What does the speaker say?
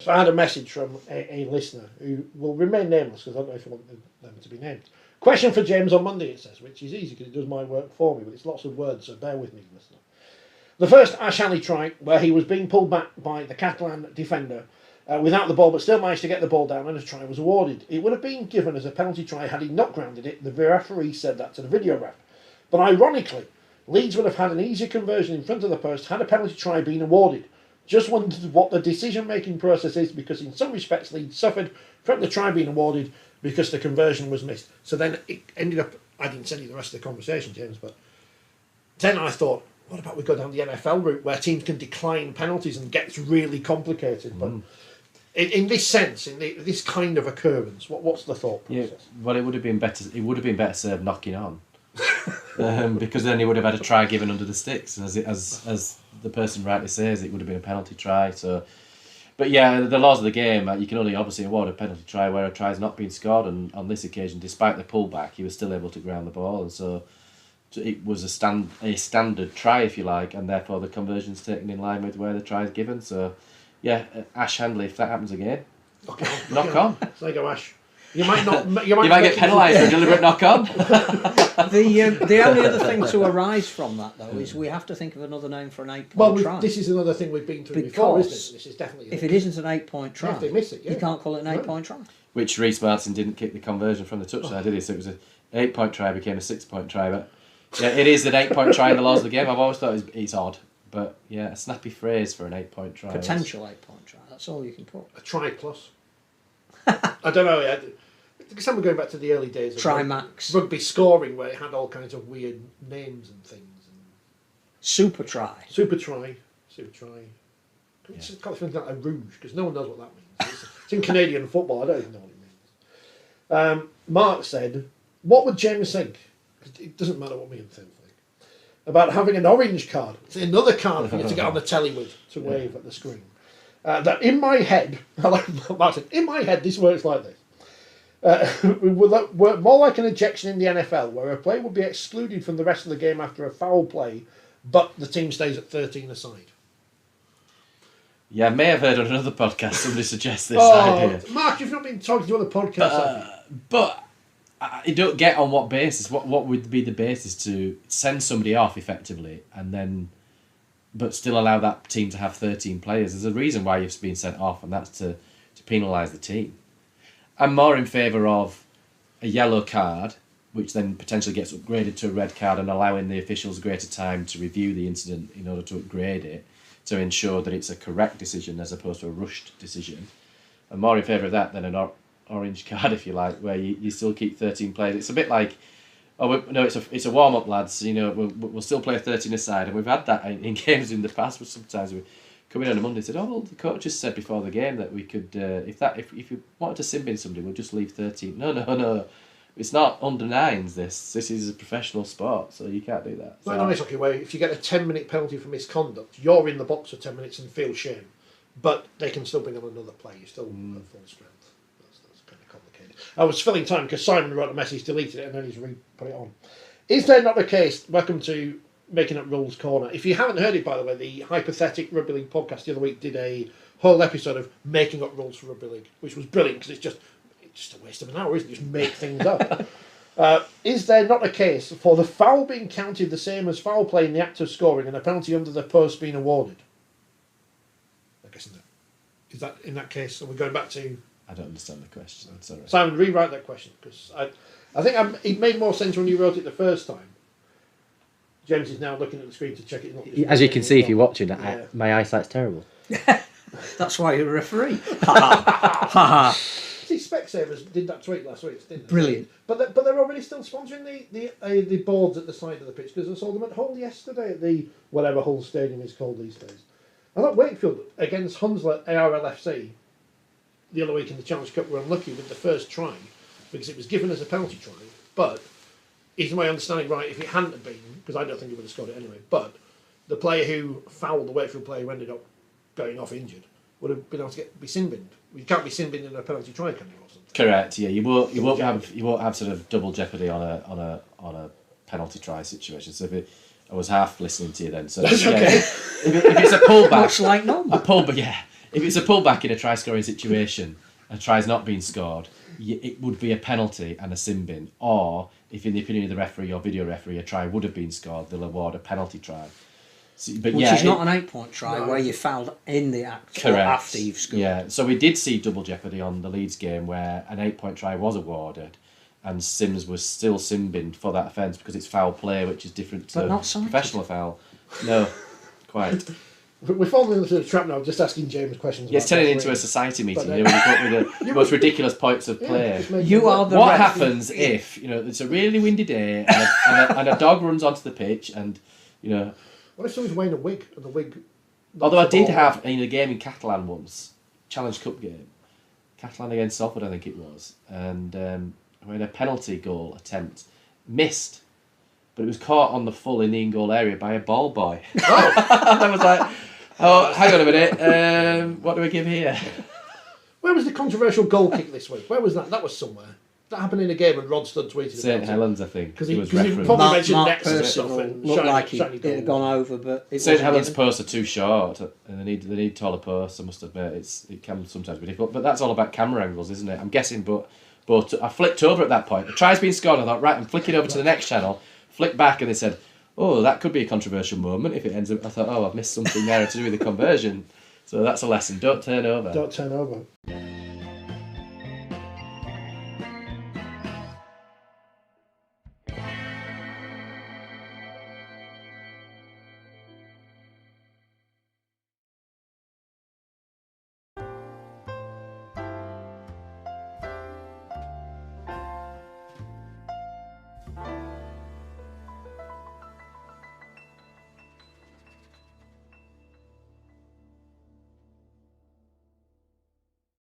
So I had a message from a listener who will remain nameless because I don't know if I want them to be named. Question for James on Monday, it says, which is easy because it does my work for me, but it's lots of words, so bear with me, listener. The first Ash Hanley try, where he was being pulled back by the Catalan defender without the ball, but still managed to get the ball down, and a try was awarded. It would have been given as a penalty try had he not grounded it. The referee said that to the video ref. But ironically, Leeds would have had an easier conversion in front of the post had a penalty try been awarded. Just wondered what the decision-making process is, because in some respects Leeds suffered from the try being awarded because the conversion was missed. So then it ended up, I didn't send you the rest of the conversation, James, but then I thought, what about we go down the NFL route where teams can decline penalties and gets really complicated? But in this sense, in this kind of occurrence, what's the thought process? Yeah, well, it would have been better. It would have been better served knocking on, because then he would have had a try given under the sticks, and as the person rightly says, it would have been a penalty try. So, but yeah, the laws of the game, you can only obviously award a penalty try where a try has not been scored, and on this occasion, despite the pullback, he was still able to ground the ball, and so it was a standard try, if you like, and therefore the conversion's taken in line with where the try is given. So, yeah, Ash Handley, if that happens again, knock on. So you go, Ash. You might not. You might get penalised for a deliberate knock on. The only other thing to arise from that, though, is we have to think of another name for an 8-point try. This is another thing we've been through before, isn't it? This is definitely. If it isn't an 8-point try, if they miss it, you can't call it an 8-point try. Which Reece Martin didn't kick the conversion from the touchline, did he? So it was an 8-point try, became a 6-point try, but. Yeah, it is an 8-point try in the laws of the game. I've always thought it's odd, but yeah, a snappy phrase for an 8-point try. Potential 8-point try. That's all you can put. A try plus. I don't know. Because I'm going back to the early days of try max rugby scoring, where it had all kinds of weird names and things. Super try. Super try. It's got to think like a rouge because no one knows what that means. It's in Canadian football. I don't even know what it means. Mark said, "What would James think?" It doesn't matter what me and Tim think about having an orange card. It's another card for you to get on the telly with to wave at the screen. That in my head, Martin, in my head, this works like this. It would work more like an ejection in the NFL, where a player would be excluded from the rest of the game after a foul play, but the team stays at 13 aside. Yeah, I may have heard on another podcast somebody suggest this idea. Mark, you've not been talking to other podcasts. But I don't get on what basis. What would be the basis to send somebody off effectively and then, but still allow that team to have 13 players? There's a reason why you've been sent off, and that's to penalise the team. I'm more in favour of a yellow card, which then potentially gets upgraded to a red card, and allowing the officials greater time to review the incident in order to upgrade it to ensure that it's a correct decision as opposed to a rushed decision. I'm more in favour of that than an orange card, if you like, where you still keep 13 players. It's a bit like, it's a warm up, lads. We'll still play 13 aside, and we've had that in games in the past. Where sometimes we come in on a Monday and said, "Oh well, the coach just said before the game that we could, if you wanted to sim bin somebody, we'll just leave 13." No, it's not under nines. This is a professional sport, so you can't do that. It's like an ice hockey where if you get a 10-minute penalty for misconduct, you're in the box for 10 minutes and feel shame, but they can still bring on another player. You're still at full strength. I was filling time because Simon wrote a message, deleted it, and then he's put it on. Is there not a case? Welcome to Making Up Rules Corner. If you haven't heard it, by the way, the Hypothetic Rugby League podcast the other week did a whole episode of making up rules for Rugby League, which was brilliant because it's just a waste of an hour, isn't it? Just make things up. Is there not a case for the foul being counted the same as foul play in the act of scoring and a penalty under the post being awarded? I guess not. Is that in that case? So we're going back to. I don't understand the question. I'm sorry. Simon, rewrite that question because I think it made more sense when you wrote it the first time. James is now looking at the screen to check it. Not as you can see, if you're watching, my eyesight's terrible. That's why you're a referee. See, Specsavers did that tweet last week, didn't they? Brilliant. But they're already still sponsoring the boards at the side of the pitch because I saw them at Hull yesterday at the whatever Hull Stadium is called these days. I thought Wakefield against Hunslet ARLFC the other week in the Challenge Cup were unlucky with the first try because it was given as a penalty try, but is my understanding right, if it hadn't have been, because I don't think he would have scored it anyway, but the player who fouled the Wakefield player who ended up going off injured would have been able to be sin-binned. You can't be sin-binned in a penalty try, can you, or something? Correct, yeah. You won't have sort of double jeopardy on a penalty try situation. So I was half listening to you then. So that's yeah, okay. If it's a pullback, Much like normal. a pullback, yeah. if it's a pullback in a try-scoring situation, a try's not being scored, it would be a penalty and a sin bin. Or, if in the opinion of the referee or video referee, a try would have been scored, they'll award a penalty try. So, but Which is not an 8-point try where you fouled in the act or after you've scored. Yeah, so we did see double jeopardy on the Leeds game where an 8-point try was awarded and Sims was still sin-binned for that offence because it's foul play, which is different to But not cited. professional foul. No, quite. We're falling into the trap now, just asking James questions. Yeah, it's about turning into a refereeing. society meeting, But, you know, when you come up with the most ridiculous points of play. just making You it are work. the What ref. happens if, you know, it's a really windy day and a dog runs onto the pitch and, you know... What if someone's wearing a wig and the wig... Although I knocks the did ball have, in a game in Catalan once, Challenge Cup game, Catalan against Salford I think it was, and I made a penalty goal attempt, missed, but it was caught on the full in the in-goal area by a ball boy. I was like, oh, hang on a minute, what do we give here? Where was the controversial goal kick this week? Where was that? That was somewhere. That happened in a game and Rod Stud tweeted St about Helens, I think. Because He he was probably referenced. mentioned Mark nets and stuff Percival and looked shiny- like shiny it had goals. gone over, but it St wasn't Helens given. posts are too short, and they need taller posts. I must admit, it can sometimes be difficult. But that's all about camera angles, isn't it? I'm guessing, but I flicked over at that point. The try's been scored. I thought, right, I'm flicking over to the next channel. Flick back, and they said, oh, that could be a controversial moment if it ends up. I thought, oh, I've missed something there to do with the conversion. So that's a lesson. Don't turn over. Don't turn over.